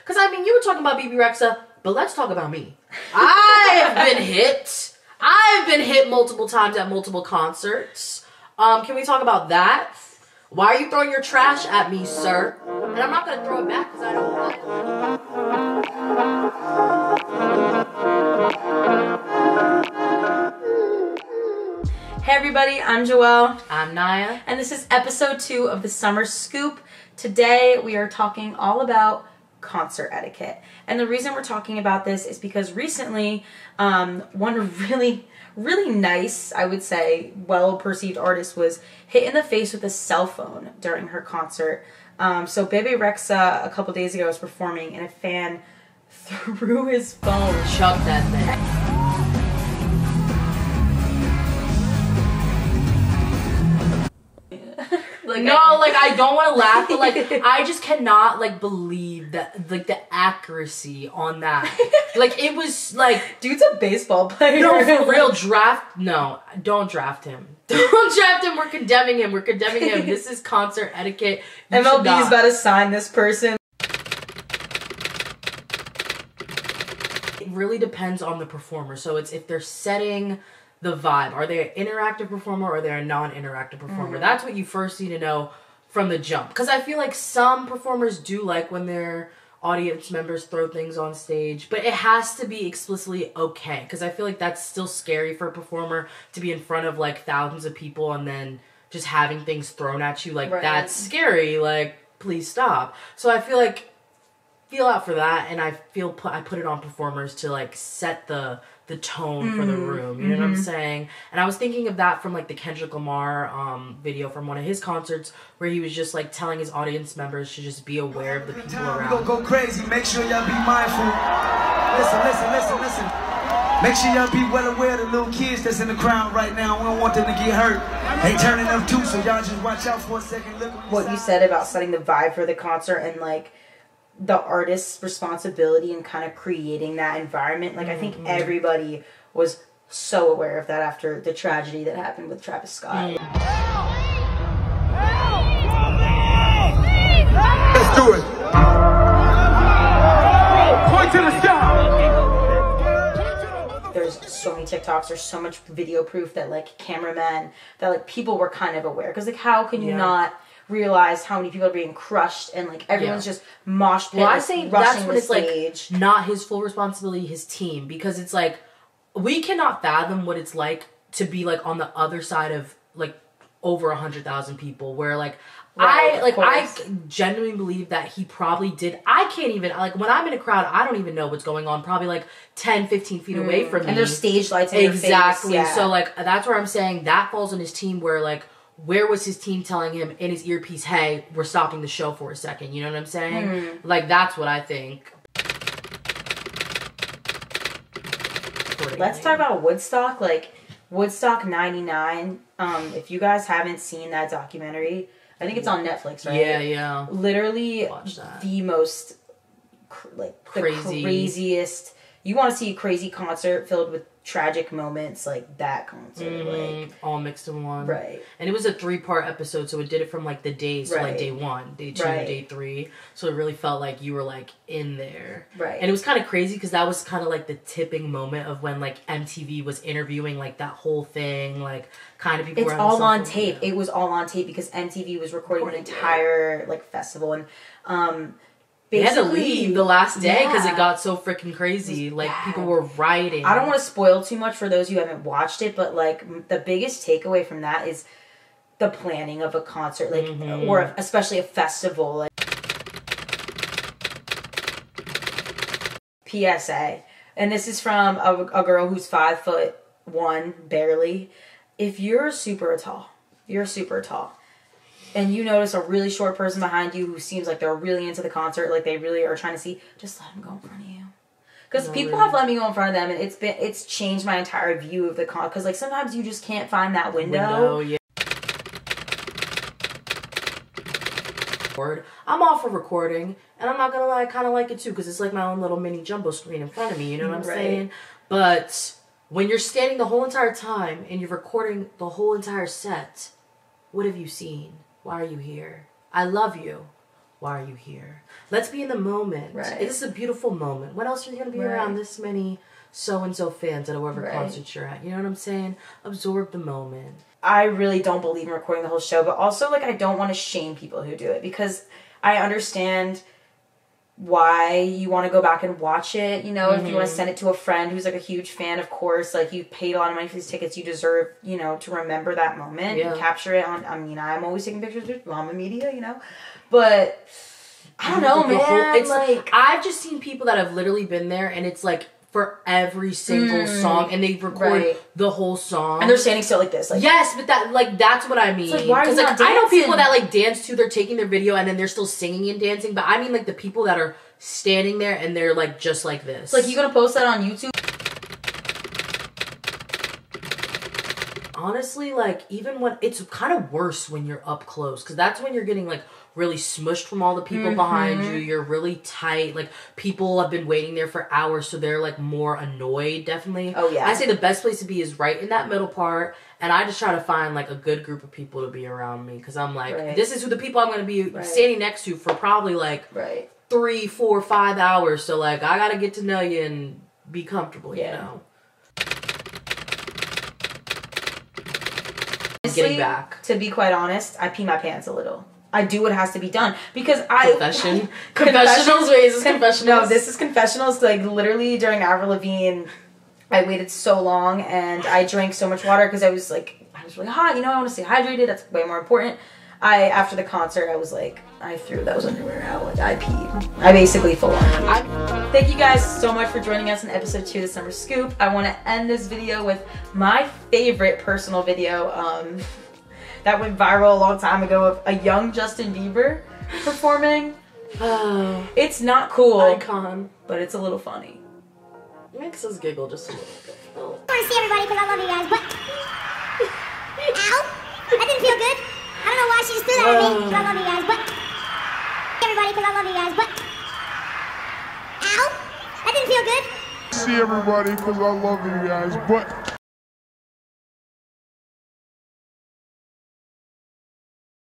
Because, I mean, you were talking about BB Rexa, but let's talk about me. I have been hit. I've been hit multiple times at multiple concerts. Can we talk about that? Why are you throwing your trash at me, sir? And I'm not going to throw it back because I don't like it. Hey everybody, I'm Joelle. I'm Naya. And this is episode 2 of the Summer Scoop. Today we are talking all about concert etiquette. And the reason we're talking about this is because recently one really nice, I would say, well-perceived artist was hit in the face with a cell phone during her concert. So Bebe Rexha a couple days ago was performing and a fan threw his phone. Chuck that thing. I don't want to laugh, but I just cannot believe that the accuracy on that. It was dude's a baseball player. No, for real, no, don't draft him. Don't draft him. We're condemning him. This is concert etiquette. MLB is about to sign this person. It really depends on the performer. So it's if they're setting the vibe. Are they an interactive performer or are they a non-interactive performer? Mm-hmm. That's what you first need to know from the jump. Because I feel like some performers do like when their audience members throw things on stage, but it has to be explicitly okay. Because I feel like that's still scary for a performer to be in front of thousands of people and then just having things thrown at you. Right. That's scary. Please stop. So I feel out for that, and I put it on performers to set the tone for the room, you know what I'm saying? And I was thinking of that from the Kendrick Lamar video from one of his concerts where he was just telling his audience members to just be aware of the people around. We're gonna go crazy, make sure y'all be mindful. Listen. Make sure y'all be well aware of the little kids that's in the crowd right now. We don't want them to get hurt. They turning up too, so y'all just watch out for a second. Look what you said about setting the vibe for the concert and the artist's responsibility in kind of creating that environment. I think everybody was so aware of that after the tragedy that happened with Travis Scott. Let's do it. Point to the sky. There's so many TikToks, there's so much video proof that cameramen, that people were kind of aware. Because how can you not realize how many people are being crushed and everyone's just mosh pit. Well, I say that's when it's stage. Not his full responsibility, his team, because it's we cannot fathom what it's to be on the other side of over 100,000 people where I genuinely believe that he probably did. I can't even when I'm in a crowd, I don't even know what's going on, probably 10, 15 feet away from me. And there's stage lights in your face. Exactly. Yeah. So that's where I'm saying that falls on his team where where was his team telling him in his earpiece, hey, we're stopping the show for a second? You know what I'm saying? That's what I think. Let's talk about Woodstock. Woodstock 99. If you guys haven't seen that documentary, I think it's on Netflix, right? Yeah. Literally the most, the craziest. You want to see a crazy concert filled with tragic moments, that concert, all mixed in one, right? And it was a 3-part episode, so it did it from the days, so day 1, day 2, day 3. So it really felt like you were in there, right? And it was kind of crazy because that was kind of the tipping moment of when MTV was interviewing that whole thing, kind of people. It's all on tape. It was all on tape because MTV was recording the entire festival and they had to leave the last day because it got so freaking crazy. People were rioting. I don't want to spoil too much for those who haven't watched it, but the biggest takeaway from that is the planning of a concert, or especially a festival. PSA, and this is from a girl who's 5'1", barely. If you're super tall, and you notice a really short person behind you who seems like they're really into the concert, they really are trying to see, just let them go in front of you. Because people have let me go in front of them, and it's changed my entire view of the concert. Because sometimes you just can't find that window. I'm all for recording, and I'm not gonna lie, I kind of like it too, because it's my own little mini jumbo screen in front of me. You know what I'm saying? But when you're standing the whole entire time and you're recording the whole entire set, what have you seen? Why are you here? I love you. why are you here? Let's be in the moment. Right. This is a beautiful moment. When else are you going to be around this many so-and-so fans at whatever concert you're at? You know what I'm saying? Absorb the moment. I really don't believe in recording the whole show, but also, like, I don't want to shame people who do it, because I understand why you want to go back and watch it, you know, if you want to send it to a friend who's, like, a huge fan, of course, like, you paid a lot of money for these tickets, you deserve, you know, to remember that moment and capture it on, I mean, I'm always taking pictures with Mama Media, you know, but I don't know, man, it's like, I've just seen people that have literally been there, and it's like, for every single song, and they record the whole song, and they're standing still like this, like yes, but that, like, that's what I mean. Because like, I know people that like dance to, they're taking their video and then they're still singing and dancing, but I mean like the people that are standing there and they're like just like this. Like, you gonna post that on YouTube? Honestly, like, even when it's kind of worse when you're up close, because that's when you're getting like really smushed from all the people behind you. You're really tight. Like, people have been waiting there for hours, so they're like more annoyed, definitely. Oh yeah. I say the best place to be is right in that middle part, and I just try to find like a good group of people to be around me, because I'm like, this is who the people I'm going to be standing next to for probably like 3, 4, 5 hours. So like, I got to get to know you and be comfortable, you know. Getting back. To be quite honest, I pee my pants a little. I do what has to be done, because Confessionals? Wait, is this confessionals? No, this is confessionals. Like, literally during Avril Lavigne, I waited so long and I drank so much water because I was really hot. You know, I want to stay hydrated. That's way more important. After the concert, I was like, I threw those underwear out. Like, I peed. I basically full on. Thank you guys so much for joining us in episode 2 of the Summer Scoop. I want to end this video with my favorite personal video that went viral a long time ago of a young Justin Bieber performing. It's not cool. Icon. But it's a little funny. It makes us giggle just a little bit. I want to see everybody because I love you guys, but... Ow! That didn't feel good. I don't know why she just threw that at me, but I love you guys, but... Everybody because I love you guys, but... Ow! That didn't feel good. See everybody because I love you guys, but...